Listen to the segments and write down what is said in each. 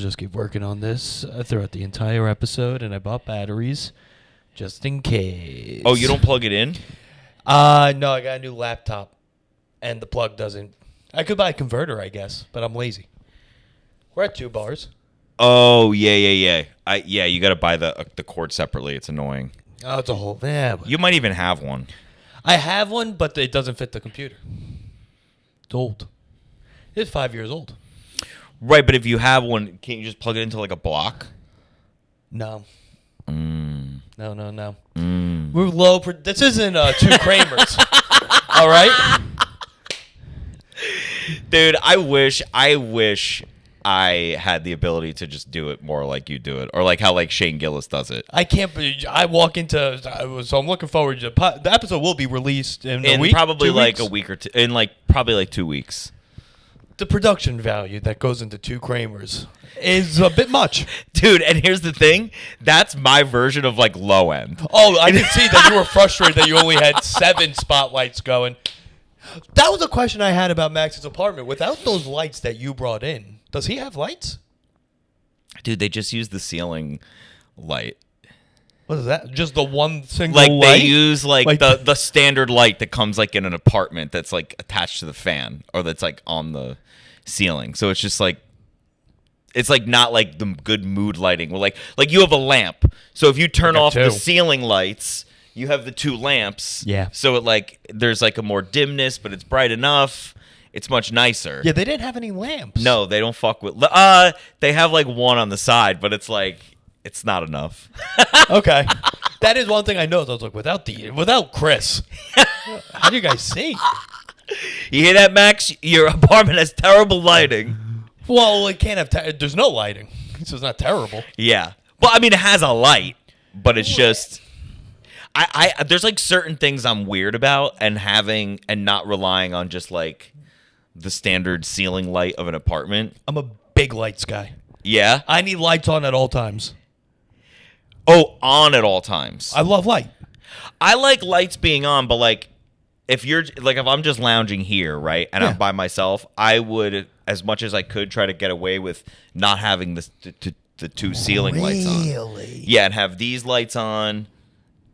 just keep working on this throughout the entire episode, and I bought batteries just in case. Oh, you don't plug it in? No, I got a new laptop, and the plug doesn't. I could buy a converter, I guess, but I'm lazy. We're at 2 bars. Oh, yeah. Yeah, you got to buy the cord separately. It's annoying. Oh, it's a whole... Yeah, You might even have one. I have one, but it doesn't fit the computer. It's old. It's 5 years old. Right, but if you have one, can't you just plug it into like a block? No. No. Mm. We're low. This isn't 2 Kramers. All right? Dude, I wish I had the ability to just do it more like you do it, or like how like Shane Gillis does it. I can't. I walk into. So I'm looking forward to the episode. Will be released in a week, probably 2 like weeks? a week or two. In like probably like 2 weeks. The production value that goes into 2 Kramers is a bit much, Dude, and here's the thing. That's my version of like low end. Oh, I can see that you were frustrated that you only had 7 spotlights going. That was a question I had about Max's apartment. Without those lights that you brought in, does he have lights? Dude, they just use the ceiling light. What is that? Just the one single Like light? they use like the standard light that comes like in an apartment that's like attached to the fan or that's like on the ceiling. So it's just like it's like not like the good mood lighting. Well, like you have a lamp. So if you turn off the ceiling lights, you have the 2 lamps. Yeah. So it like there's like a more dimness, but it's bright enough. It's much nicer. Yeah, they didn't have any lamps. No, they don't fuck with. They have like one on the side, but it's like it's not enough. Okay. That is one thing I noticed. I was like, without Chris, how do you guys see? You hear that, Max? Your apartment has terrible lighting. Well, it can't have. There's no lighting, so it's not terrible. Yeah. Well, I mean, it has a light, but it's just. I there's like certain things I'm weird about and having and not relying on just like the standard ceiling light of an apartment. I'm a big lights guy. Yeah. I need lights on at all times. Oh, on at all times. I love light. I like lights being on, but like if I'm just lounging here, right, and I'm by myself, I would, as much as I could, try to get away with not having the 2 ceiling lights on. Really? Yeah, and have these lights on,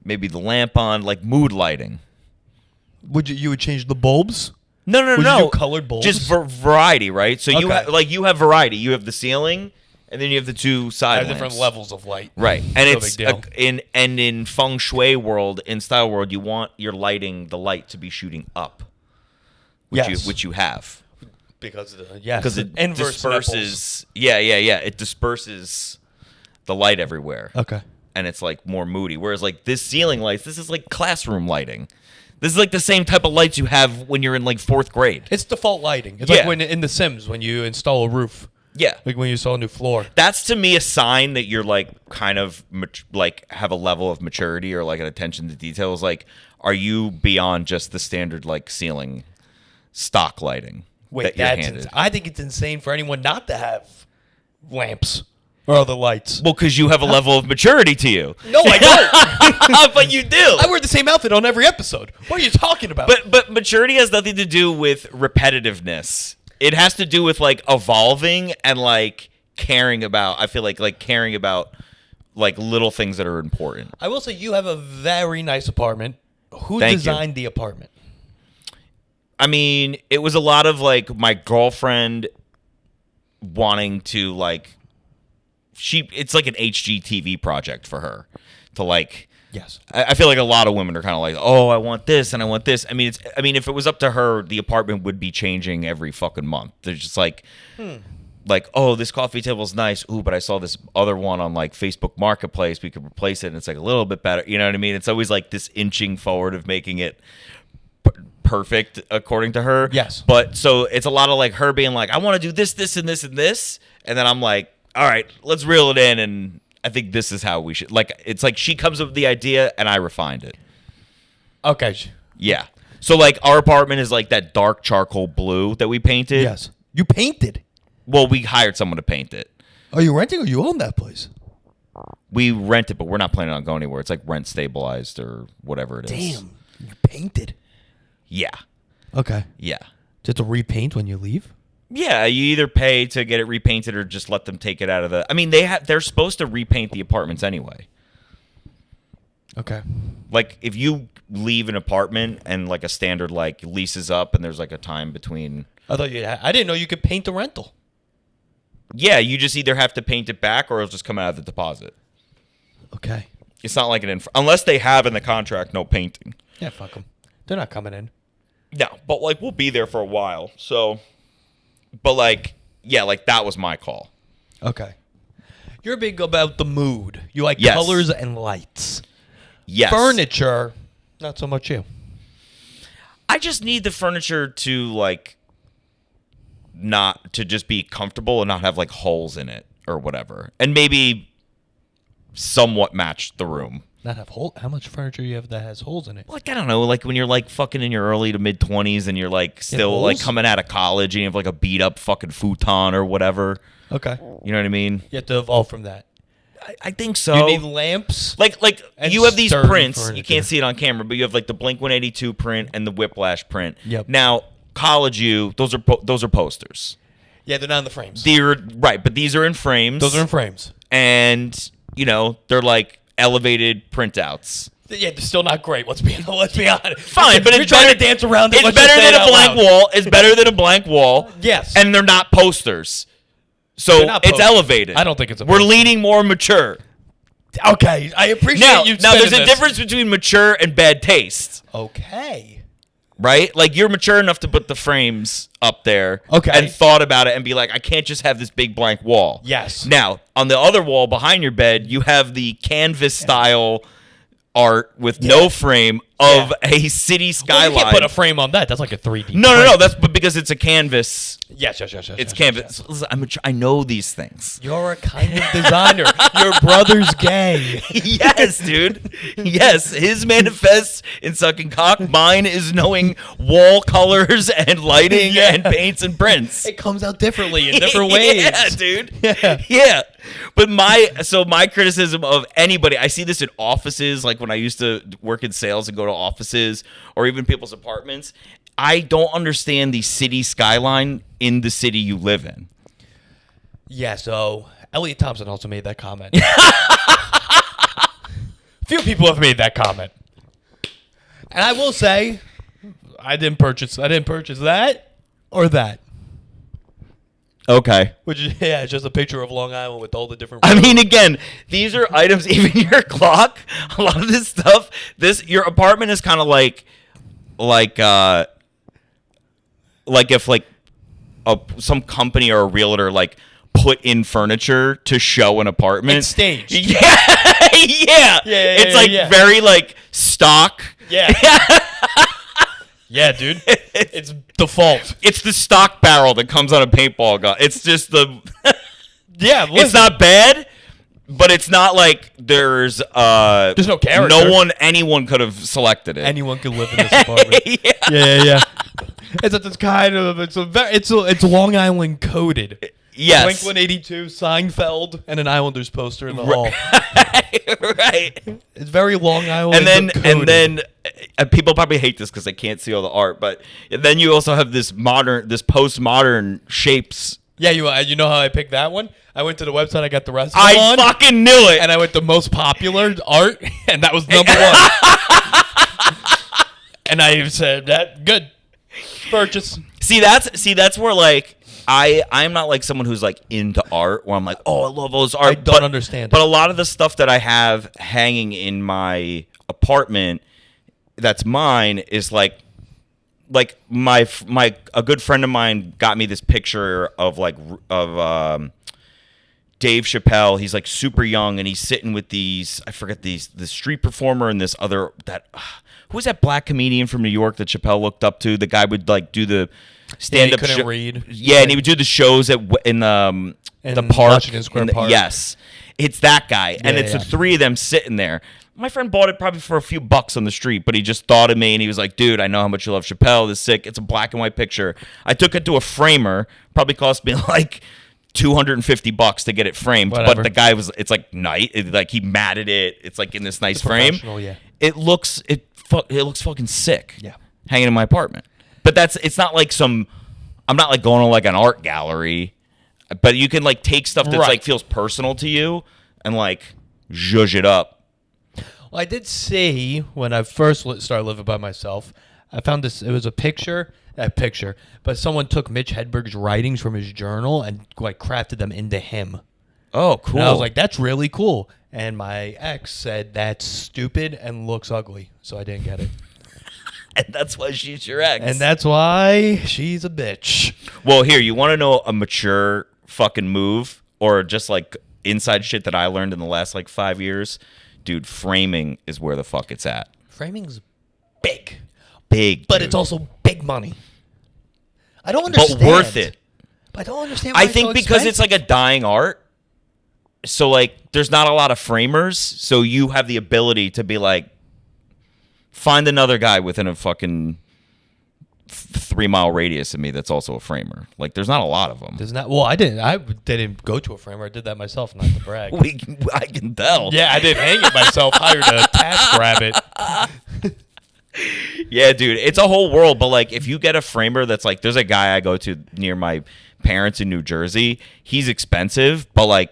maybe the lamp on, like mood lighting. Would you would change the bulbs? No. Would you do colored bulbs? Just variety, right? So Okay. you have variety. You have the ceiling, and then you have the 2 side I have lamps. different levels of light. Right, and No it's big deal. in feng shui world, in style world, you want your lighting, the light to be shooting up, which you have Because it inverse disperses. Yeah. It disperses the light everywhere. Okay. And it's like more moody. Whereas like this ceiling lights, this is like classroom lighting. This is like the same type of lights you have when you're in like 4th grade. It's default lighting. It's like when in The Sims when you install a roof. Yeah. Like when you install a new floor. That's to me a sign that you're like kind of like have a level of maturity or like an attention to details. Like, are you beyond just the standard like ceiling stock lighting? Wait, that you're handed? I think it's insane for anyone not to have lamps or other lights. Well, because you have a level of maturity to you. No, I don't. But you do. I wear the same outfit on every episode. What are you talking about? But maturity has nothing to do with repetitiveness. It has to do with like evolving and like caring about. I feel like caring about like little things that are important. I will say you have a very nice apartment. Who Thank designed the apartment? I mean, it was a lot of like my girlfriend wanting to like. It's like an HGTV project for her to like. Yes. I feel like a lot of women are kind of like, oh, I want this and I want this. I mean, if it was up to her, the apartment would be changing every fucking month. They're just like, oh, this coffee table's nice. Ooh, but I saw this other one on like Facebook Marketplace. We could replace it, and it's like a little bit better. You know what I mean? It's always like this inching forward of making it perfect according to her. Yes. But so it's a lot of like her being like, I want to do this, this, and this, and this, and then I'm like, all right, let's reel it in and. I think this is how we should like. It's like she comes up with the idea and I refined it. Okay. Yeah. So like our apartment is like that dark charcoal blue that we painted. Yes. You painted. Well, we hired someone to paint it. Are you renting or you own that place? We rent it, but we're not planning on going anywhere. It's like rent stabilized or whatever it is. Damn. You painted. Yeah. Okay. Yeah. Do you have to repaint when you leave? Yeah, you either pay to get it repainted or just let them take it out of the. I mean, they're supposed to repaint the apartments anyway. Okay. Like if you leave an apartment and like a standard like lease is up and there's like a time between. I didn't know you could paint the rental. Yeah, you just either have to paint it back or it'll just come out of the deposit. Okay. It's not like unless they have in the contract no painting. Yeah, fuck them. They're not coming in. No, but like we'll be there for a while. So, but like, yeah, like that was my call. Okay. You're big about the mood. You like Yes. colors and lights. Yes. Furniture, not so much you. I just need the furniture to like not to just be comfortable and not have like holes in it or whatever. And maybe somewhat match the room. Not have hole. How much furniture you have that has holes in it? Like, I don't know, like when you're like fucking in your early to mid 20s and you're like still like coming out of college and you have like a beat up fucking futon or whatever. Okay. You know what I mean? You have to evolve from that. I think so. You need lamps. Like and you have these sturdy prints. furniture. You can't see it on camera, but you have like the Blink 182 print and the Whiplash print. Yep. Now, college those are posters. Yeah, they're not in the frames. They're right, but these are in frames. Those are in frames. And you know they're like elevated printouts. Yeah, they're still not great. Let's be honest. Fine, but you're it's trying better, to dance around it. It's Let's just better say than it a out blank loud. wall. It's better than a blank wall. Yes. And they're not posters. So They're not it's posters. elevated. I don't think it's a We're poster. leaning more mature. Okay, I appreciate Now, you. now there's saying a this. difference between mature and bad taste. Okay. Right? Like you're mature enough to put the frames up there Okay. and thought about it and be like, I can't just have this big blank wall. Yes. Now, on the other wall behind your bed, you have the canvas style art with no frame of a city Well, skyline. you can't put a frame on that. That's like a 3D. No. print. That's but because it's a canvas. Yes. It's canvas. Listen, I know these things. You're a kind of designer. Your brother's gay. Yes, dude. Yes, his manifests in sucking cock. Mine is knowing wall colors and lighting and paints and prints. It comes out differently in different ways. Yeah, dude. Yeah. Yeah. But my criticism of anybody, I see this in offices, like when I used to work in sales and go to offices or even people's apartments. I don't understand the city skyline in the city you live in. Yeah, so Elliot Thompson also made that comment. Few people have made that comment. And I will say, I didn't purchase that or that. Okay. Which is, yeah, it's just a picture of Long Island with all the different I mean, again, these are items, even your clock, a lot of this stuff, your apartment is kind of like if like some company or a realtor like put in furniture to show an apartment. It's staged. Yeah. Yeah. It's like very like stock. Yeah. Yeah, dude. It's default. It's the stock barrel that comes on a paintball gun. It's just the Yeah, it's not bad, but it's not like there's no character. Anyone could have selected it. Anyone could live in this apartment. Yeah. Yeah. It's kind of it's Long Island coded. Yes. Blink 182, Seinfeld, and an Islanders poster in the hall. Right. It's very Long Island. And then people probably hate this because they can't see all the art, but then you also have this postmodern shapes. Yeah, you know how I picked that one? I went to the website, I got the rest of I them on, fucking knew it. and I went to most popular art, and that was number one. And I said, that good. Purchase. See, that's where like I'm not like someone who's like into art where I'm like, oh, I love all this art. I don't understand But it. a lot of the stuff that I have hanging in my apartment that's mine is like a good friend of mine got me this picture of Dave Chappelle. He's like super young and he's sitting with the street performer and this other who was that black comedian from New York that Chappelle looked up to? The guy would like do the stand-up. He couldn't read. Yeah, and he would do the shows in the park. Washington Square Park. Yes, it's that guy, and it's the yeah. three of them sitting there. My friend bought it probably for a few bucks on the street, but he just thought of me and he was like, dude, I know how much you love Chappelle. This is sick. It's a black and white picture. I took it to a framer. Probably cost me like $250 to get it framed. Whatever. But the guy it's like like he matted it. It's like in this nice frame. Yeah. It looks fucking sick. Yeah. Hanging in my apartment. But it's not like some I'm not like going to like an art gallery, but you can like take stuff that's Right. like feels personal to you and like zhuzh it up. Well, I did see when I first started living by myself, I found this. It was a picture, but someone took Mitch Hedberg's writings from his journal and like crafted them into him. Oh, cool. And I was like, that's really cool. And my ex said that's stupid and looks ugly, so I didn't get it. And that's why she's your ex. And that's why she's a bitch. Well, here, you want to know a mature fucking move or just like inside shit that I learned in the last like 5 years? Dude, framing is where the fuck it's at. Framing's big. Big, But dude. it's also big money. I don't understand. But worth it. But I don't understand why I it's think so because it's expensive. like a dying art. So like there's not a lot of framers, so you have the ability to be like find another guy within a fucking 3 mile radius of me that's also a framer. Like there's not a lot of them. There's not. Well, I didn't go to a framer. I did that myself, not to brag. I can tell. Yeah, I didn't hang it myself. Hired a task rabbit. Yeah, dude, it's a whole world. But like, if you get a framer that's like, there's a guy I go to near my parents in New Jersey. He's expensive, but like,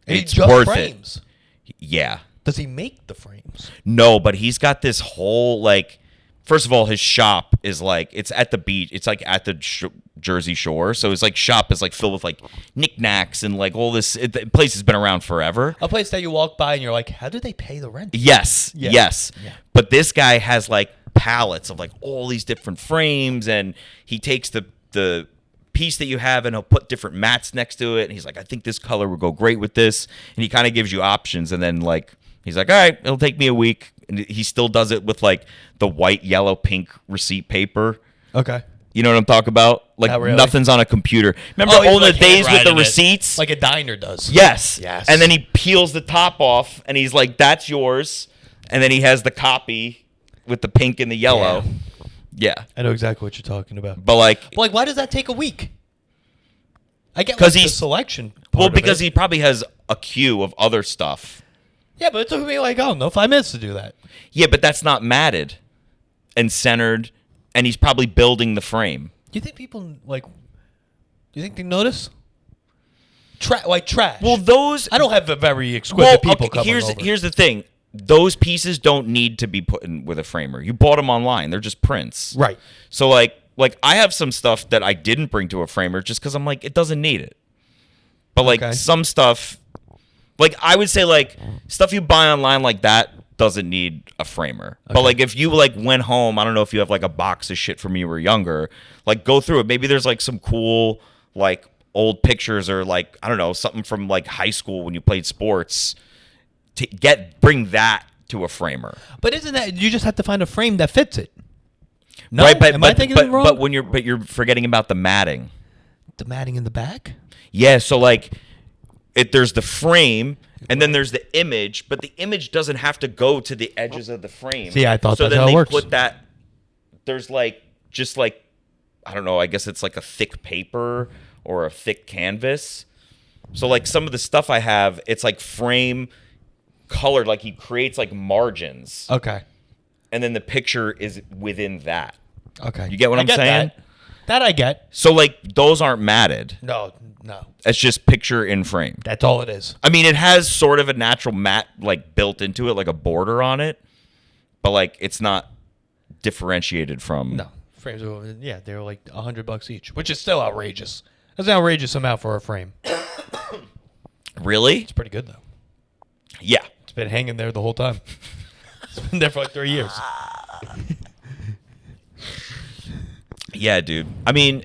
And it's he just worth frames. it. Yeah. Does he make the frames? No, but he's got this whole like. First of all, his shop is like it's at the beach. It's like at the Jersey Shore, so his like shop is like filled with like knickknacks and like all this. The place has been around forever. A place that you walk by and you're like, how do they pay the rent? Yes, Yeah. yes. Yeah. But this guy has like pallets of like all these different frames, and he takes the piece that you have and he'll put different mats next to it. And he's like, I think this color would go great with this, and he kind of gives you options, and then like he's like, all right, it'll take me a week. And he still does it with like the white, yellow, pink receipt paper. Okay. You know what I'm talking about? Like Not really. nothing's on a computer. Remember he's all the like days with the handwriting it, receipts? like a diner does. Yes. Yes. And then he peels the top off and he's like, that's yours. And then he has the copy with the pink and the yellow. Yeah. I know exactly what you're talking about. But like, But like, why does that take a week? I get 'Cause like, the he's- selection. well, part of because it. he probably has a queue of other stuff. Yeah, but it took me like, I don't know, 5 minutes to do that. Yeah, but that's not matted and centered. And he's probably building the frame. Do you think people like? Do you think they notice? Like trash. Well, those. I don't have a very exquisite people coming over. Here's the thing. Those pieces don't need to be put in with a framer. You bought them online. They're just prints. Right. So like I have some stuff that I didn't bring to a framer just because I'm like, it doesn't need it. But like Okay. some stuff, like I would say like stuff you buy online like that doesn't need a framer. But Okay. like if you like went home, I don't know if you have like a box of shit from when you were younger, like go through it. Maybe there's like some cool like old pictures or like, I don't know, something from like high school when you played sports to bring that to a framer. But isn't that you just have to find a frame that fits it? No, Right, but am I thinking wrong? but when you're forgetting about the matting. The matting in the back. Yeah, so like there's the frame and then there's the image, but the image doesn't have to go to the edges of the frame. See, I thought so that's then how it they works. put that there's like just like I don't know, I guess it's like a thick paper or a thick canvas. So like some of the stuff I have, it's like frame colored, like he creates like margins. Okay. And then the picture is within that. Okay. You get what I I'm get saying? That I get. So like those aren't matted. No. It's just picture in frame. That's all it is. I mean, it has sort of a natural matte like built into it, like a border on it, but like it's not differentiated from. No. Frames are, yeah, they're like $100 each, which is still outrageous. That's an outrageous amount for a frame. Really? It's pretty good though. Yeah. It's been hanging there the whole time. It's been there for like 3 years. Yeah, dude. I mean,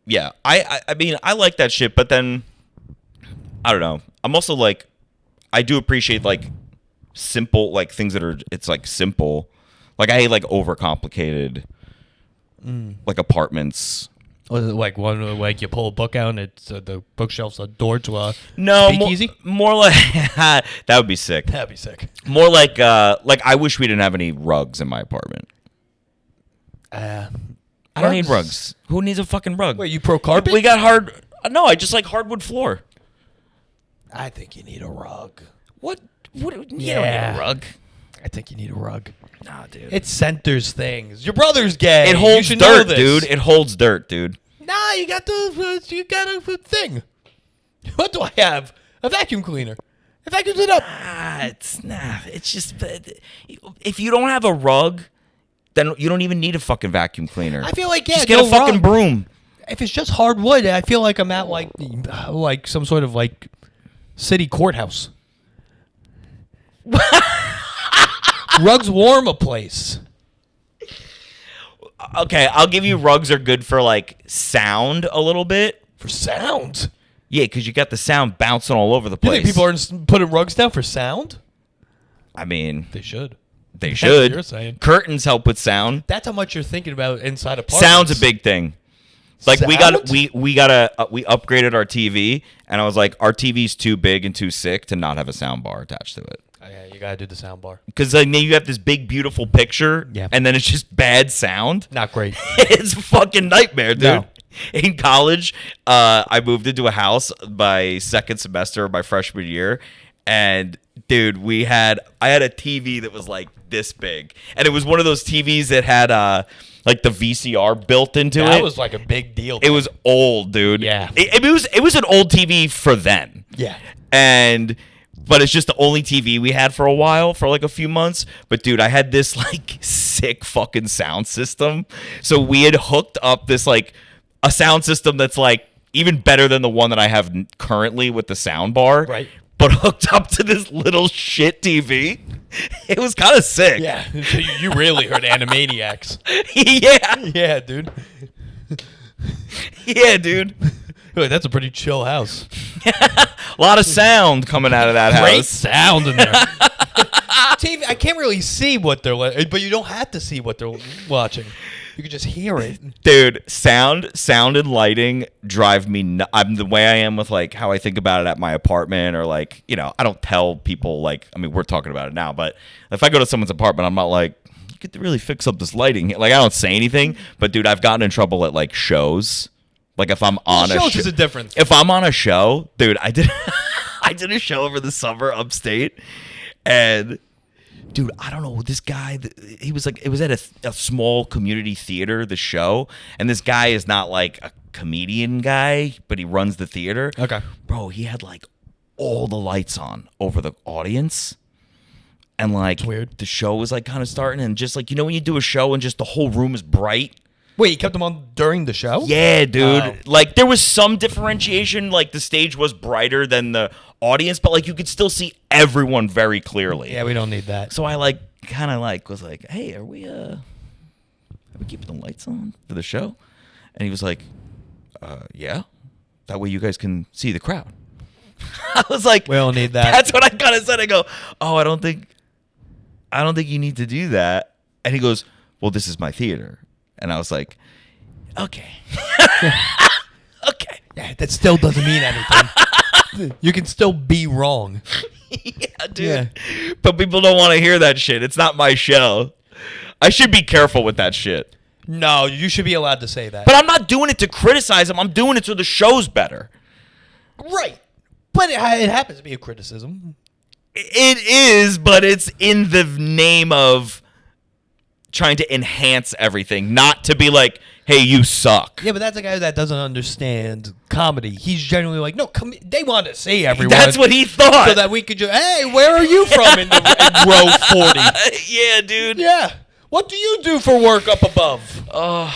yeah. I mean, I like that shit, but then I don't know. I'm also like, I do appreciate like simple like things that are. It's like simple. Like I hate like overcomplicated like apartments. Was it like one like you pull a book out and it's the bookshelf's a door to a No, speakeasy? more like that would be sick. That'd be sick. More like I wish we didn't have any rugs in my apartment. I don't need rugs. Who needs a fucking rug? Wait, you pro carpet? We got hard. No, I just like hardwood floor. I think you need a rug. What? You don't need Yeah. a rug. I think you need a rug. Nah, dude. It centers things. Your brother's gay. It You holds should know dirt, this. dude. It holds dirt, dude. No, Nah, you got a thing. What do I have? A vacuum cleaner. It vacuums it up. It's just if you don't have a rug, then you don't even need a fucking vacuum cleaner. I feel like just get a fucking broom. If it's just hardwood, I feel like I'm at like some sort of like city courthouse. Rugs warm a place. Okay, I'll give you rugs are good for like sound a little bit. For sound? Yeah, because you got the sound bouncing all over the You place. think people aren't putting rugs down for sound? I mean, They should. they That's what should. you're saying. Curtains help with sound. That's how much you're thinking about inside apartments. Sound's a big thing. Like Sound? we upgraded our TV, and I was like, our TV's too big and too sick to not have a sound bar attached to it. Oh, yeah, you gotta do the sound bar. Because then you have this big, beautiful picture, Yeah. and then it's just bad sound. Not great. It's a fucking nightmare, dude. No. In college, I moved into a house my second semester of my freshman year, and dude, I had a TV that was like this big, and it was one of those TVs that had like the VCR built into it. That was like a big deal. It was old, dude. Yeah. It was an old TV for then. Yeah. But it's just the only TV we had for a while, for like a few months. But dude, I had this like sick fucking sound system. So we had hooked up this like a sound system that's like even better than the one that I have currently with the sound bar. Right. But hooked up to this little shit TV. It was kind of sick. Yeah. So you really heard Animaniacs. Yeah. Yeah, dude. Yeah, dude. Look, that's a pretty chill house. A lot of sound coming out of that Great house. sound in there. TV, I can't really see what they're but you don't have to see what they're watching. You can just hear it. Dude, sound and lighting drive me I'm the way I am with like how I think about it at my apartment, or like, you know, I don't tell people like, I mean, we're talking about it now, but if I go to someone's apartment, I'm not like, you could really fix up this lighting. Like, I don't say anything, but dude, I've gotten in trouble at like shows. Like if I'm on a shows show, is a difference. If I'm on a show, dude, I did a show over the summer upstate, and dude, I don't know, this guy, he was like, it was at a small community theater, the show, and this guy is not like a comedian guy, but he runs the theater. Okay. Bro, he had like all the lights on over the audience. And like, That's weird. The show was like kind of starting, and just like, you know, when you do a show and just the whole room is bright. Wait, you kept them on during the show? Yeah, dude. Oh. Like, there was some differentiation. Like, the stage was brighter than the audience, but like, you could still see everyone very clearly. Yeah, we don't need that. So I like, kind of like, was like, hey, are we keeping the lights on for the show? And he was like, yeah. That way you guys can see the crowd. I was like, We don't need that. That's what I kind of said. I go, oh, I don't think you need to do that. And he goes, well, this is my theater. And I was like, okay. Okay. Yeah, that still doesn't mean anything. You can still be wrong. Yeah, dude. Yeah. But people don't want to hear that shit. It's not my show. I should be careful with that shit. No, you should be allowed to say that. But I'm not doing it to criticize him. I'm doing it so the show's better. Right. But it happens to be a criticism. It is, but it's in the name of trying to enhance everything, not to be like, hey, you suck. Yeah, but that's a guy that doesn't understand comedy. He's generally like, no, they want to see everyone. That's what he thought. So that we could just, hey, where are you from in row 40? Yeah, dude. Yeah. What do you do for work up above? Oh,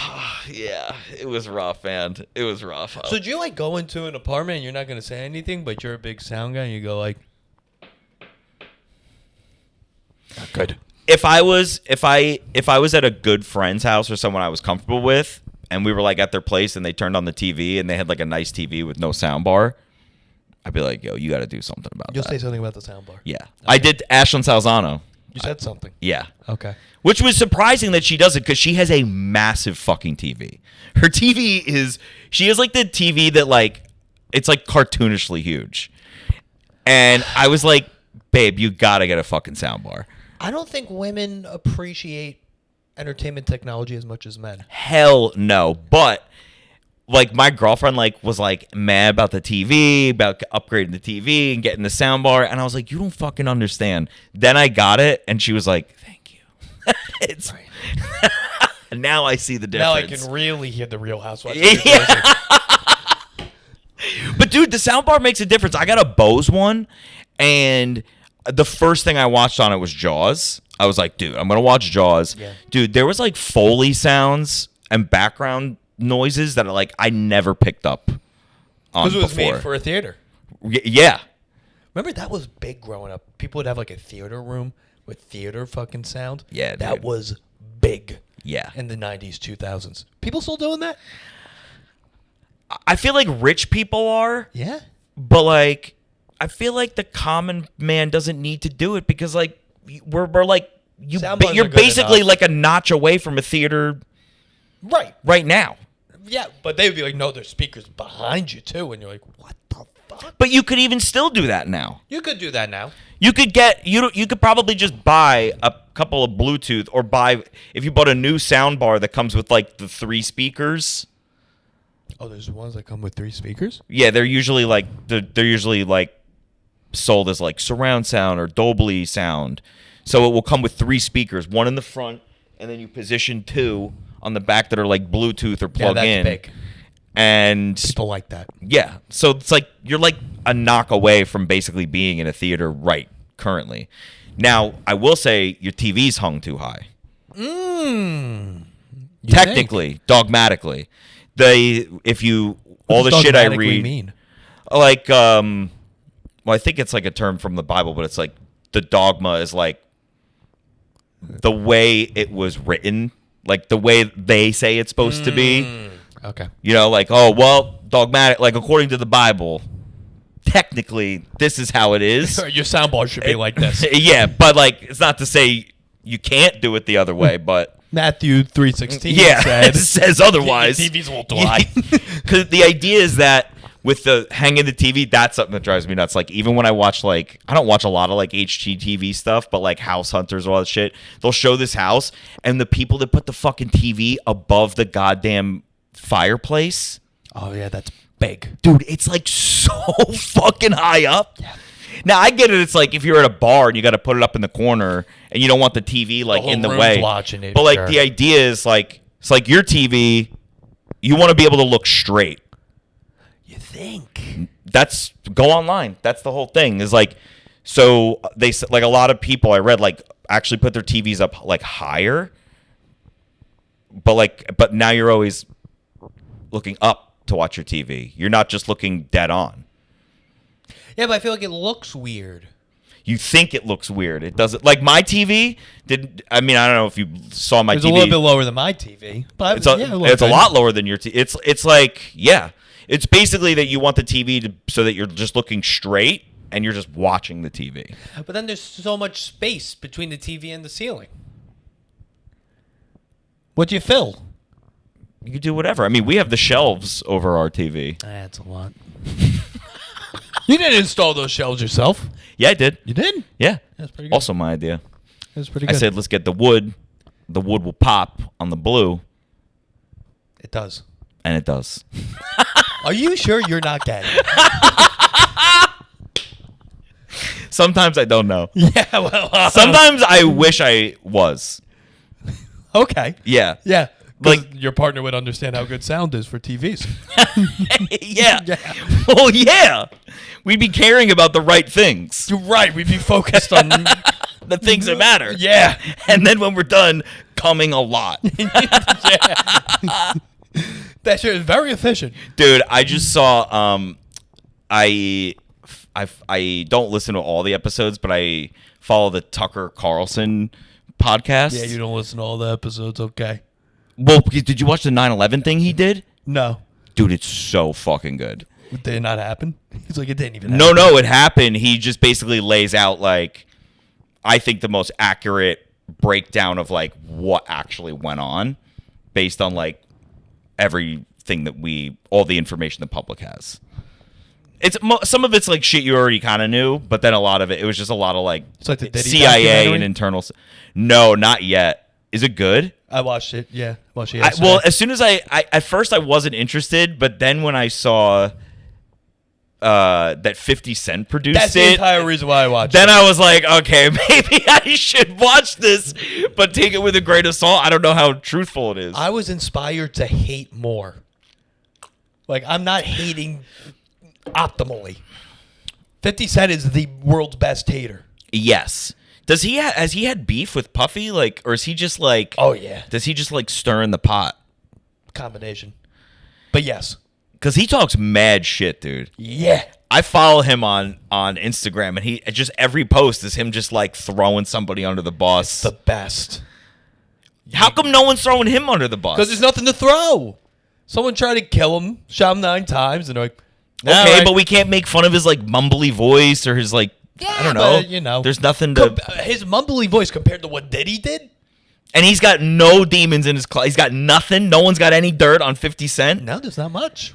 yeah. It was rough, man. It was rough. So do you like go into an apartment and you're not going to say anything, but you're a big sound guy and you go like, good. If I was at a good friend's house or someone I was comfortable with, and we were like at their place and they turned on the TV and they had like a nice TV with no sound bar, I'd be like, yo, you got to do something about You'll that. say something about the sound bar. Yeah. Okay. I did Ashlyn Salzano. You said something. Yeah. Okay. Which was surprising that she does it, because she has a massive fucking TV. Her TV she has like the TV that like, it's like cartoonishly huge. And I was like, babe, you got to get a fucking sound bar. I don't think women appreciate entertainment technology as much as men. Hell no. But like my girlfriend like was like mad about the TV, about upgrading the TV and getting the sound bar, and I was like, you don't fucking understand. Then I got it, and she was like, thank you. It's right. Now I see the Now I difference. can really hear the Real Housewives. Of New Jersey. Yeah. But dude, the soundbar makes a difference. I got a Bose one, and the first thing I watched on it was Jaws. I was like, dude, I'm gonna watch Jaws. Yeah. Dude, there was like Foley sounds and background noises that I never picked up on Because it was before. made for a theater. Yeah. Remember that was big growing up. People would have like a theater room with theater fucking sound. Yeah, that dude. was big. Yeah. In the 90s, 2000s. People still doing that? I feel like rich people are, Yeah. but like I feel like the common man doesn't need to do it because like we're like Soundbars you're are good basically enough. like a notch away from a theater right now. Yeah, but they would be like, no, there's speakers behind you too, and you're like, what the fuck? But you could even still do that now. You could do that now. You could get you could probably just buy a couple of Bluetooth or buy if you bought a new sound bar that comes with like the 3 speakers. Oh, there's ones that come with 3 speakers? Yeah, they're usually like sold as like surround sound or Dolby sound. So it will come with 3 speakers, one in the front, and then you position 2 on the back that are like Bluetooth or plug that's in. big. And People like that. yeah, so it's like you're like a knock away from basically being in a theater right currently. Now, I will say your TV's hung too high. Technically, dogmatically. All the shit I read, mean? like well, I think it's like a term from the Bible, but it's like the dogma is like the way it was written, like the way they say it's supposed to be. Okay. You know, like, oh, well, dogmatic, like according to the Bible, technically this is how it is. Your soundbar should be like this. Yeah, but like it's not to say you can't do it the other way, but Matthew 3:16 yeah, said, it says otherwise. TVs won't lie. Because the idea is that with the hanging the TV, that's something that drives me nuts. Like even when I watch I don't watch a lot of like HGTV stuff, but like House Hunters or all that shit, they'll show this house and the people that put the fucking TV above the goddamn fireplace. Oh, yeah, that's big. Dude, it's like so fucking high up. Yeah. Now I get it. It's like if you're at a bar and you got to put it up in the corner and you don't want the TV like whole in the room's way. watching it, but like sure. the idea is like it's like your TV. You want to be able to look straight. You think? That's go online. That's the whole thing. Is like so they like a lot of people I read like actually put their TVs up like higher. But now you're always looking up to watch your TV. You're not just looking dead on. Yeah, but I feel like it looks weird. You think it looks weird. It doesn't. Like my TV did. I mean, I don't know if you saw my It's TV. a little bit lower than my TV, but It's a lot lower than your TV. It's like yeah. It's basically that you want the TV so that you're just looking straight and you're just watching the TV. But then there's so much space between the TV and the ceiling. What do you fill? You can do whatever. I mean, we have the shelves over our TV. That's a lot. You didn't install those shelves yourself. Yeah, I did. You did? Yeah. That's pretty good. Also my idea. That's pretty I good. said, let's get the wood. The wood will pop on the blue, It does. and it does. Are you sure you're not gay? Sometimes I don't know. Yeah, well. Sometimes I wish I was. Okay. Yeah. Yeah. Like- Like your partner would understand how good sound is for TVs. Yeah. Yeah. Well, yeah. We'd be caring about the right things. You're right. We'd be focused on. The things that matter. Yeah. And then when we're done, coming a lot. That shit is very efficient. Dude, I just saw I don't listen to all the episodes, but I follow the Tucker Carlson podcast. Yeah, you don't listen to all the episodes. Okay. Well, did you watch the 9/11 thing he did? No. Dude, it's so fucking good. Did it not happen? He's like, it didn't even No, happen. no, it happened. He just basically lays out like I think the most accurate breakdown of like what actually went on based on like everything that all the information the public has. It's some of it's like shit you already kind of knew, but then a lot of it was just a lot of like It's like the Diddy CIA documentary? and internal. No, not yet. Is it good? I watched it. Yeah. Watched it Well, yesterday. as soon as I at first I wasn't interested, but then when I saw that 50 Cent produced That's it. the entire reason why I watched Then it. I was like, okay, maybe I should watch this, but take it with a grain of salt. I don't know how truthful it is. I was inspired to hate more. Like, I'm not hating optimally. 50 Cent is the world's best hater. Yes. Has he had beef with Puffy? Like, or is he just like? Oh, yeah. Does he just like stir in the pot? Combination. But yes. Because he talks mad shit, dude. Yeah. I follow him on Instagram, and he just every post is him just like throwing somebody under the bus. The best. How come no one's throwing him under the bus? Because there's nothing to throw. Someone tried to kill him, shot him 9 times, and they're like, okay, but we can't make fun of his like mumbly voice or his like, I don't know. But, you know. There's nothing to... His mumbly voice compared to what Diddy did? And he's got no demons in his closet. He's got nothing. No one's got any dirt on 50 Cent. No, there's not much.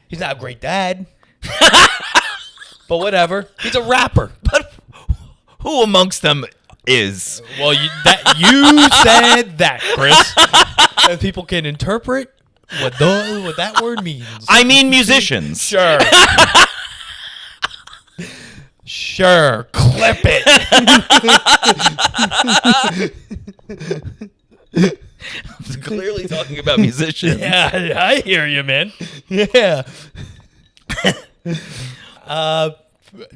He's not a great dad. But whatever. He's a rapper. But who amongst them is? Well, you said that, Chris. And people can interpret what that word means. I mean musicians. Sure. Sure. Clip it. I'm clearly talking about musicians. Yeah, I hear you, man. Yeah.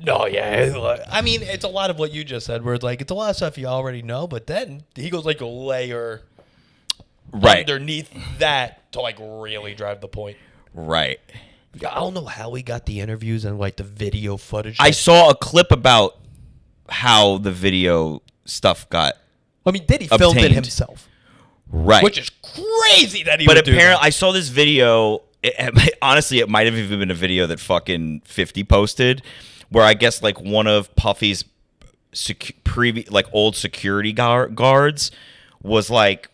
No, yeah. I mean, it's a lot of what you just said, where it's like, it's a lot of stuff you already know, but then he goes like a layer underneath that to like really drive the point. Right. I don't know how he got the interviews and like the video footage. I saw a clip about how the video stuff got. I mean, Diddy filmed it obtained. himself. Right. Which is crazy that he But would do apparently, that. I saw this video. Honestly, it might have even been a video that fucking 50 posted, where I guess like one of Puffy's old security guards was like,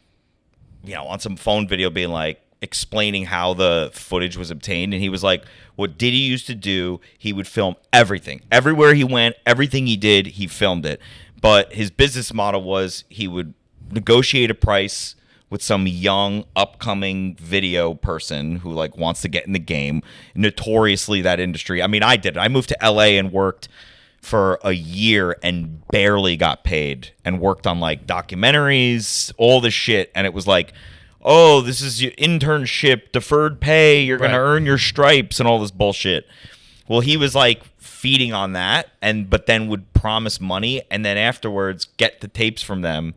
you know, on some phone video being like explaining how the footage was obtained, and he was like, what Diddy used to do, he would film everything, everywhere he went, everything he did, he filmed it. But his business model was he would negotiate a price with some young upcoming video person who like wants to get in the game. Notoriously that industry. I mean, I did it. I moved to LA and worked for a year and barely got paid, and worked on like documentaries, all this shit. And it was like, oh, this is your internship, deferred pay, you're going to earn your stripes and all this bullshit. Well, he was like feeding on that, but then would promise money, and then afterwards get the tapes from them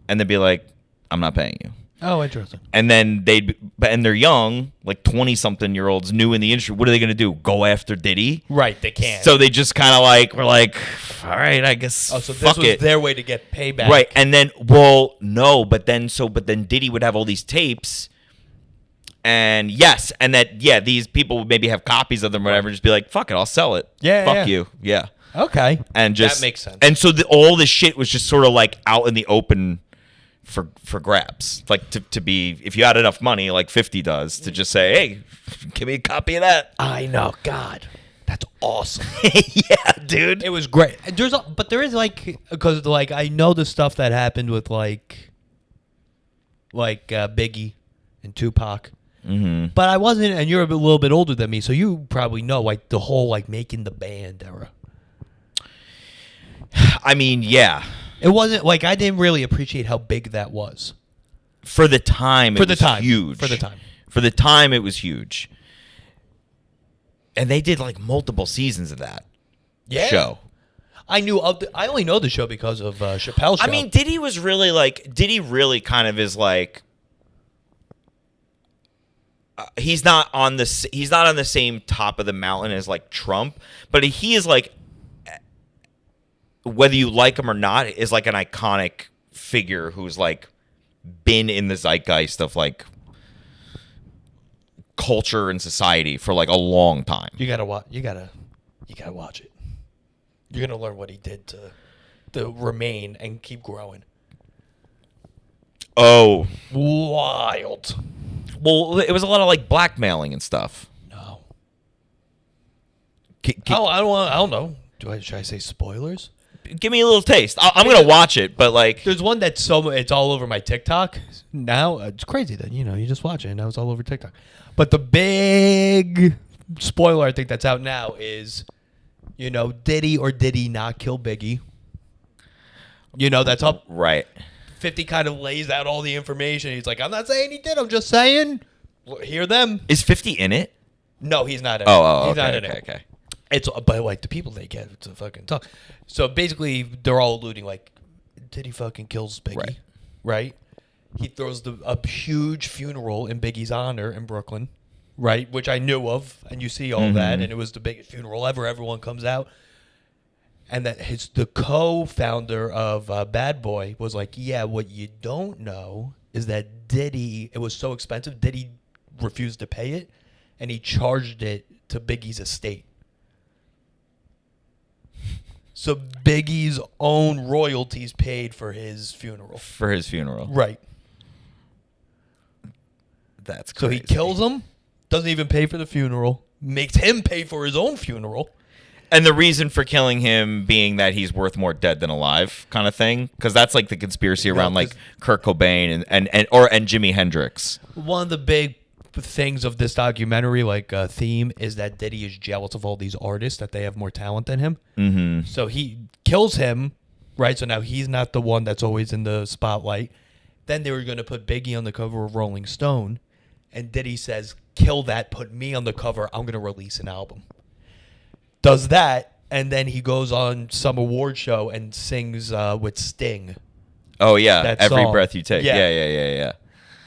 and then be like, I'm not paying you. Oh, interesting. And then and they're young, like 20-something-year-olds new in the industry. What are they going to do? Go after Diddy? Right, they can't. So they just kind of like, were like, all right, I guess. Oh, so this fuck was it. their way to get payback. Right. And then, well, no, but then Diddy would have all these tapes. And yes, and that, yeah, these people would maybe have copies of them or whatever, and just be like, fuck it, I'll sell it. Yeah, Fuck yeah. you. Yeah. Okay. And just. That makes sense. And so all this shit was just sort of like out in the open for grabs. Like to be, if you had enough money, like 50 does, to just say, hey, give me a copy of that. I know. God. That's awesome. Yeah, dude. It was great. But there is like, because like I know the stuff that happened with like Biggie and Tupac. Mm-hmm. But I wasn't, and you're a little bit older than me, so you probably know like the whole like making the band era. I mean, yeah. It wasn't like I didn't really appreciate how big that was. For the time, it was huge. For the time. For the time, it was huge. And they did like multiple seasons of that show. I only know the show because of Chappelle's show. I mean, Diddy really kind of is like, he's not on the same top of the mountain as like Trump, but he is like, whether you like him or not, is like an iconic figure who's like been in the zeitgeist of like culture and society for like a long time. You gotta watch it. You're gonna learn what he did to remain and keep growing. Oh, Wild. well, it was a lot of like blackmailing and stuff. No. G- I don't know. Should I say spoilers? Give me a little taste. I'm gonna watch it, but like, There's one that's it's all over my TikTok now. It's crazy that you just watch it and now it's all over TikTok. But the big spoiler, I think that's out now, is, did he or did he not kill Biggie? That's up. Right. 50 kind of lays out all the information. He's like, I'm not saying he did. I'm just saying. Hear them. Is 50 in it? No, he's not in it. Oh, he's okay, not in okay, it. okay. It's, but like the people they get to fucking talk. So basically, they're all alluding like, did he fucking kill Biggie? Right? He throws a huge funeral in Biggie's honor in Brooklyn, right? Which I knew of, and you see all that, and it was the biggest funeral ever. Everyone comes out. And that the co-founder of Bad Boy was like, yeah, what you don't know is that Diddy, it was so expensive, Diddy refused to pay it, and he charged it to Biggie's estate. So Biggie's own royalties paid for his funeral. For his funeral. Right. That's So crazy. he kills him, doesn't even pay for the funeral, makes him pay for his own funeral. And the reason for killing him being that he's worth more dead than alive, kind of thing, because that's like the conspiracy around like Kurt Cobain and Jimi Hendrix. One of the big things of this documentary, like theme, is that Diddy is jealous of all these artists that they have more talent than him. Mm-hmm. So he kills him, right? So now he's not the one that's always in the spotlight. Then they were going to put Biggie on the cover of Rolling Stone, and Diddy says, "Kill that, put me on the cover. I'm going to release an album." Does that, and then he goes on some award show and sings with Sting. Oh yeah, That Every song. Breath You Take. Yeah. Yeah.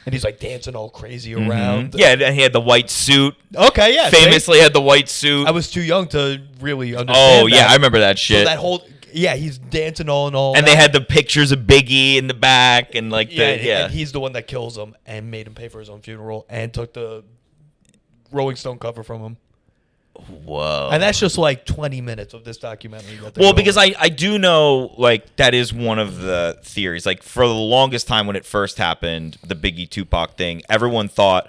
And he's like dancing all crazy around. Yeah, and he had the white suit. Okay, yeah. Famously had the white suit. I was too young to really understand. Oh yeah, that. I remember that So shit. that whole, he's dancing all. And they had the pictures of Biggie in the back, and like and he's the one that kills him and made him pay for his own funeral and took the Rolling Stone cover from him. Whoa. And that's just like 20 minutes of this documentary. Well, because I do know, like, that is one of the theories. Like, for the longest time when it first happened, the Biggie Tupac thing, everyone thought,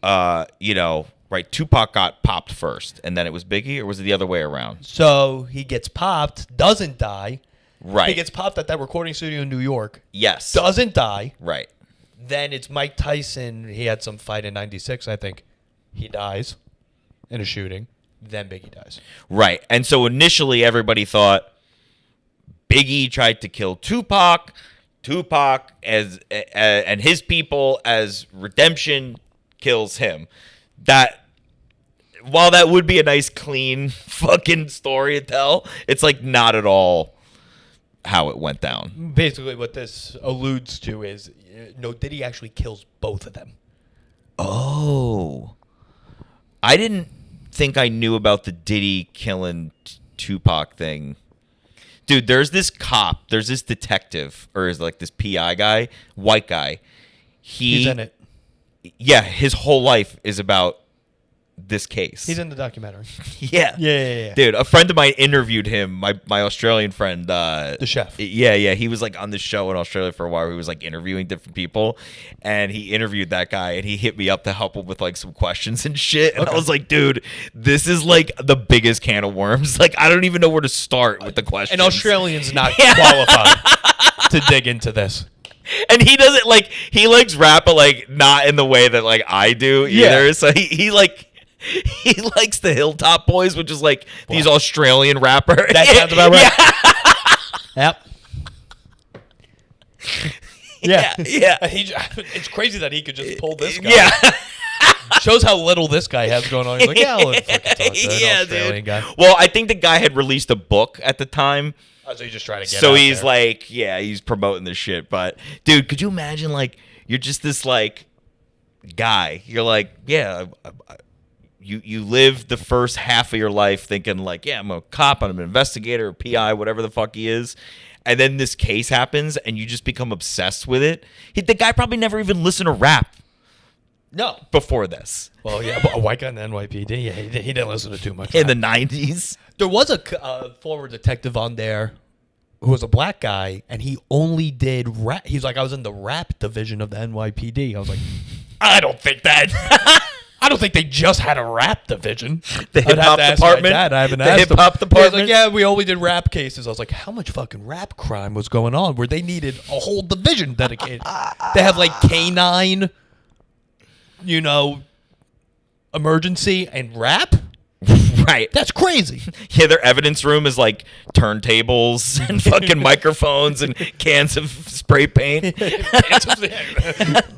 right, Tupac got popped first, and then it was Biggie, or was it the other way around? So he gets popped, doesn't die. Right. He gets popped at that recording studio in New York. Yes. Doesn't die. Right. Then it's Mike Tyson. He had some fight in 96, I think. He dies in a shooting. Then Biggie dies. Right. And so initially everybody thought Biggie tried to kill Tupac as and his people as redemption kills him. That while that would be a nice clean fucking story to tell, it's like not at all how it went down. Basically what this alludes to is Diddy actually kills both of them. Oh. I didn't think I knew about the Diddy killing Tupac thing. Dude, there's this detective, or is like this PI guy, white guy. He's in it. Yeah, his whole life is about this case. He's in the documentary. Yeah. Yeah. Dude, a friend of mine interviewed him, my Australian friend. The chef. Yeah. He was like on the show in Australia for a while. He was like interviewing different people, and he interviewed that guy, and he hit me up to help him with like some questions and shit. And I was like, dude, this is like the biggest can of worms. Like, I don't even know where to start with the questions. An Australian's not qualified to dig into this. And he doesn't like, he likes rap, but like not in the way that like I do either. Yeah. So he likes the Hilltop Boys, which is like these Australian rapper. That sounds about right. Yep. Yeah. It's crazy that he could just pull this guy. Yeah. Shows how little this guy has going on. He's like, yeah, I'll fucking talk to an Australian dude. guy. Well, I think the guy had released a book at the time. Oh, so he's just trying to get So out he's there. like, yeah, he's promoting this shit. But dude, could you imagine like you're just this like guy? You're like, yeah, you live the first half of your life thinking like, yeah, I'm a cop, I'm an investigator, a PI, whatever the fuck he is. And then this case happens and you just become obsessed with it. The guy probably never even listened to rap. No. Before this. Well, yeah, but a white guy in the NYPD, yeah, he didn't listen to too much In rap. the 90s. There was a former detective on there who was a black guy, and he only did rap. He's like, I was in the rap division of the NYPD. I was like, I don't think they just had a rap division. The I'd have hip-hop to ask department? my dad. I haven't The asked him. hip-hop He was department? like, yeah, we only did rap cases. I was like, how much fucking rap crime was going on where they needed a whole division dedicated? They have like K9, emergency and rap? Right. That's crazy. Yeah, their evidence room is like turntables and fucking microphones and cans of spray paint.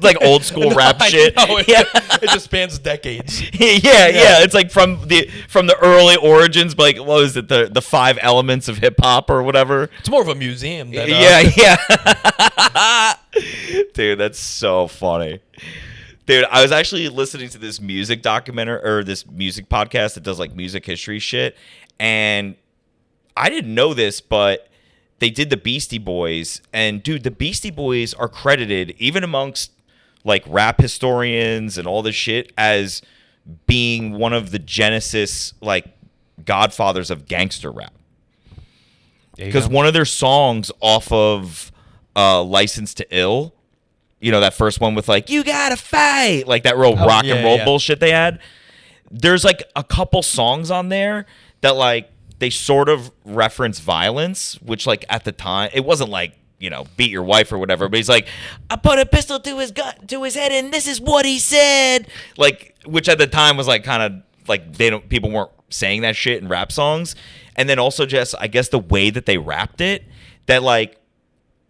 Like old school rap shit. Know, Yeah. It just spans decades. Yeah. It's like from the early origins, like what was it, the 5 elements of hip hop or whatever. It's more of a museum than Yeah. Dude, that's so funny. Dude, I was actually listening to this music documentary or this music podcast that does like music history shit, and I didn't know this, but they did the Beastie Boys, and dude, the Beastie Boys are credited even amongst like rap historians and all this shit as being one of the genesis like godfathers of gangster rap. Because one of their songs off of License to Ill, you know, that first one with like, you gotta fight, like that real rock and roll bullshit they had. There's like a couple songs on there that like they sort of reference violence, which like at the time, it wasn't like, you know, beat your wife or whatever, but he's like, I put a pistol to his head and this is what he said. Like, which at the time was like kind of like people weren't saying that shit in rap songs. And then also just, I guess the way that they rapped it, that like,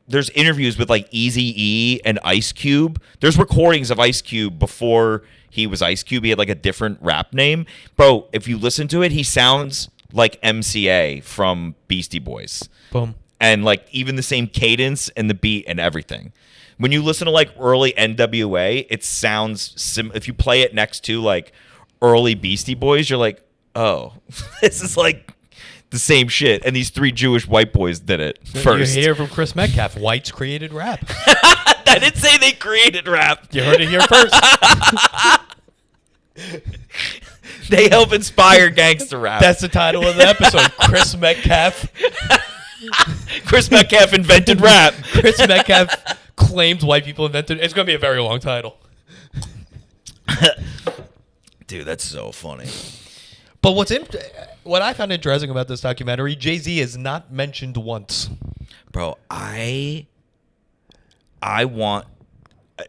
there's interviews with like Eazy-E and Ice Cube. There's recordings of Ice Cube before he was Ice Cube. He had like a different rap name. Bro, if you listen to it, he sounds like MCA from Beastie Boys. Boom. And like even the same cadence and the beat and everything. When you listen to like early NWA, it sounds if you play it next to like early Beastie Boys, you're like, oh, this is like the same shit, and these 3 Jewish white boys did it first. You hear from Chris Metcalfe, whites created rap. I didn't say they created rap. You heard it here first. They help inspire gangster rap. That's the title of the episode. Chris Metcalfe. Chris Metcalfe invented rap. Chris Metcalfe claims white people invented. It's going to be a very long title. Dude, that's so funny. But what I found interesting about this documentary, Jay-Z is not mentioned once. Bro, I want,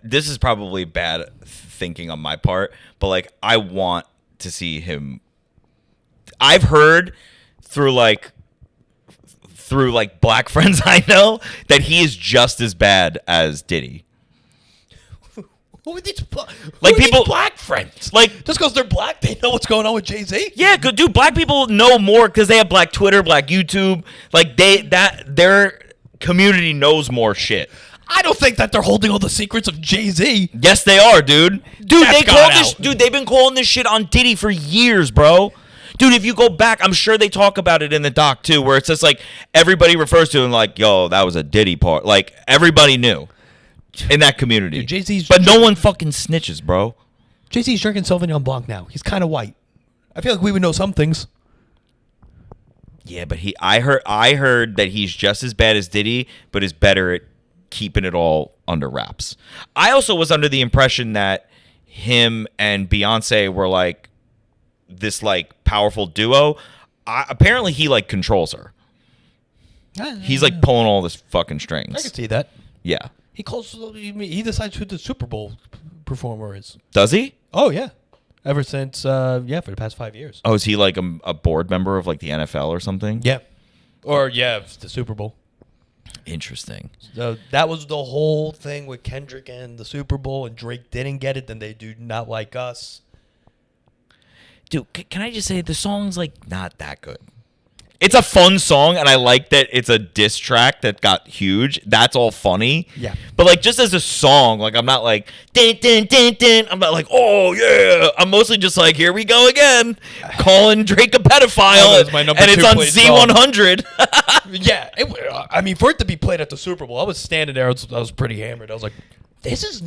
this is probably bad thinking on my part, but like I want to see him. I've heard through like black friends I know that he is just as bad as Diddy. Who are these black friends? Like, just because they're black, they know what's going on with Jay-Z? Yeah, dude, black people know more because they have black Twitter, black YouTube. Like, their community knows more shit. I don't think that they're holding all the secrets of Jay-Z. Yes, they are, dude. Dude, they've been calling this shit on Diddy for years, bro. Dude, if you go back, I'm sure they talk about it in the doc, too, where it's just like everybody refers to him like, yo, that was a Diddy part. Like, everybody knew. In that community. Dude, Jay-Z's but no one fucking snitches, bro. Jay-Z's drinking Sauvignon Blanc now. He's kind of white. I feel like we would know some things. Yeah, but I heard that he's just as bad as Diddy, but is better at keeping it all under wraps. I also was under the impression that him and Beyonce were like this like powerful duo. Apparently he like controls her. He's like pulling all this fucking strings. I can see that. Yeah. He decides who the Super Bowl performer is. Does he? Oh, yeah. Ever since, for the past 5 years. Oh, is he like a board member of like the NFL or something? Yeah. Or, it's the Super Bowl. Interesting. So that was the whole thing with Kendrick and the Super Bowl, and Drake didn't get it, then they do Not Like Us. Dude, can I just say the song's like not that good. It's a fun song, and I like that it's a diss track that got huge. That's all funny. Yeah. But, like, just as a song, like, I'm not like, din, din, din, din. I'm not like, oh, yeah. I'm mostly just like, here we go again. Calling Drake a pedophile. And it's on Z100. Yeah. For it to be played at the Super Bowl, I was standing there. I was pretty hammered. I was like, he's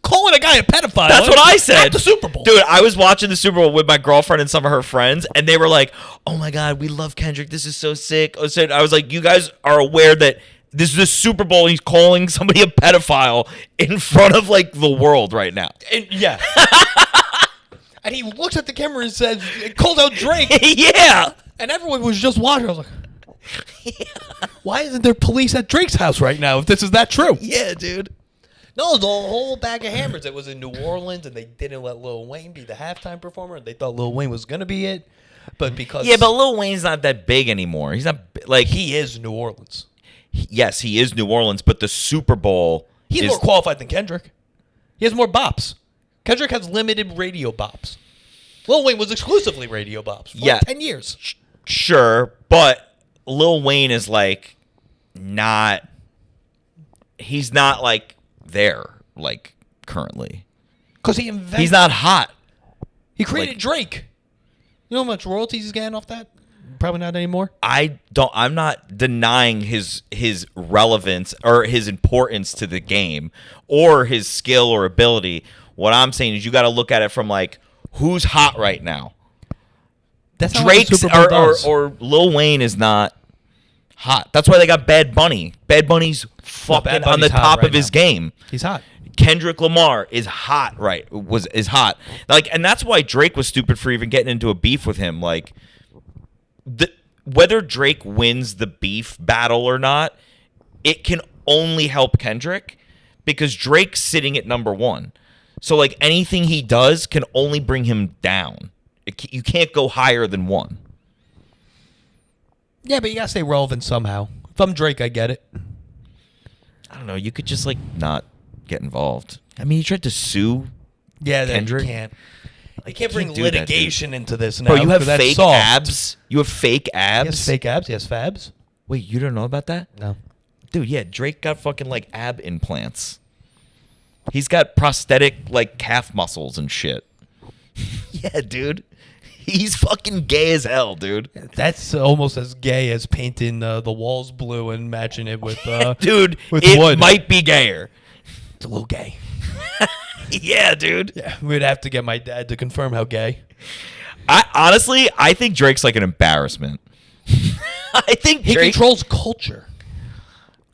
calling a guy a pedophile. That's what I said. At the Super Bowl. Dude, I was watching the Super Bowl with my girlfriend and some of her friends, and they were like, oh my God, we love Kendrick. This is so sick. I was like, you guys are aware that this is the Super Bowl and he's calling somebody a pedophile in front of, like, the world right now. Yeah. And he looks at the camera and says, calls out Drake. Yeah. And everyone was just watching. I was like, why isn't there police at Drake's house right now if this is that true? Yeah, dude. No, the whole bag of hammers. It was in New Orleans, and they didn't let Lil Wayne be the halftime performer. They thought Lil Wayne was gonna be it, but because Yeah, but Lil Wayne's not that big anymore. He's not like he is New Orleans. Yes, he is New Orleans, but the Super Bowl He's is more qualified than Kendrick. He has more bops. Kendrick has limited radio bops. Lil Wayne was exclusively radio bops for like 10 years. Sure, but Lil Wayne is like not. He's not like there like currently. Because he invented. He's not hot. He created Drake. You know how much royalties he's getting off that? Probably not anymore. I'm not denying his relevance or his importance to the game or his skill or ability. What I'm saying is you got to look at it from like who's hot right now. That's Drake's or Lil Wayne is not hot. That's why they got Bad Bunny. Bad Bunny's fucking on the top of his game. He's hot. Kendrick Lamar is hot, right? Is hot. Like, and that's why Drake was stupid for even getting into a beef with him. Like, whether Drake wins the beef battle or not, it can only help Kendrick because Drake's sitting at number one. So, like, anything he does can only bring him down. You can't go higher than one. Yeah, but you gotta stay relevant somehow. If I'm Drake, I get it. I don't know. You could just like not get involved. I mean, he tried to sue. Yeah, Kendrick. You can't. You can't bring do that, litigation into this now. Bro, you have that's fake soft. abs. You have fake abs. He has fake abs. He has fabs. Wait, you don't know about that? No. Dude, yeah, Drake got fucking like ab implants. He's got prosthetic like calf muscles and shit. Yeah, dude. He's fucking gay as hell, dude. That's almost as gay as painting the walls blue and matching it with dude, with it wood. might be gayer. It's a little gay. Yeah, dude. Yeah, we'd have to get my dad to confirm how gay. I think Drake's like an embarrassment. I think He Drake controls culture.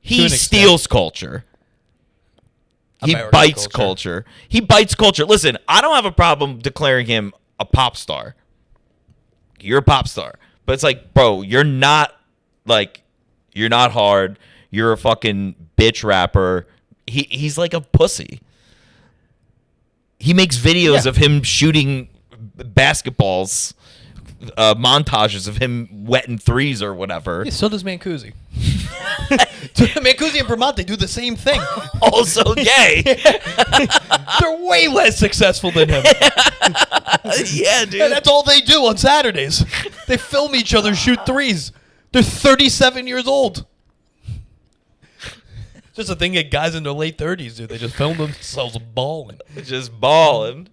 he steals culture. He American bites culture. He bites culture. Listen, I don't have a problem declaring him a pop star. You're a pop star. But it's like, bro, you're not hard. You're a fucking bitch rapper. He's like a pussy. He makes videos of him shooting basketballs, montages of him wetting threes or whatever. Yeah, so does Mancusi. Mancusi and Bramante do the same thing. Also gay. They're way less successful than him. Yeah, dude. And that's all they do on Saturdays. They film each other shoot threes. They're 37 years old. Just a thing that guys in their late 30s do. They just film themselves balling. Just balling.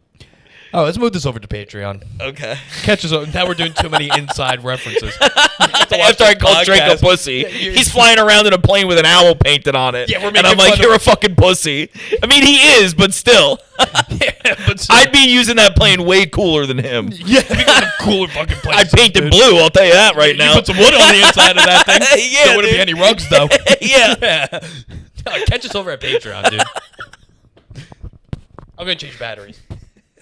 Oh, let's move this over to Patreon. Okay. Catch us up. Now we're doing too many inside references. After I called Drake a pussy, he's flying around in a plane with an owl painted on it. Yeah, we're and making I'm like, fun you're of- a fucking pussy. I mean, he is, but still. Yeah, but still. I'd be using that plane way cooler than him. Yeah, we got a cooler fucking place. I'd paint it blue, I'll tell you that right now. You put some wood on the inside of that thing. Yeah, there wouldn't be dude. any rugs, though. Yeah. Catch us over at Patreon, dude. I'm going to change batteries.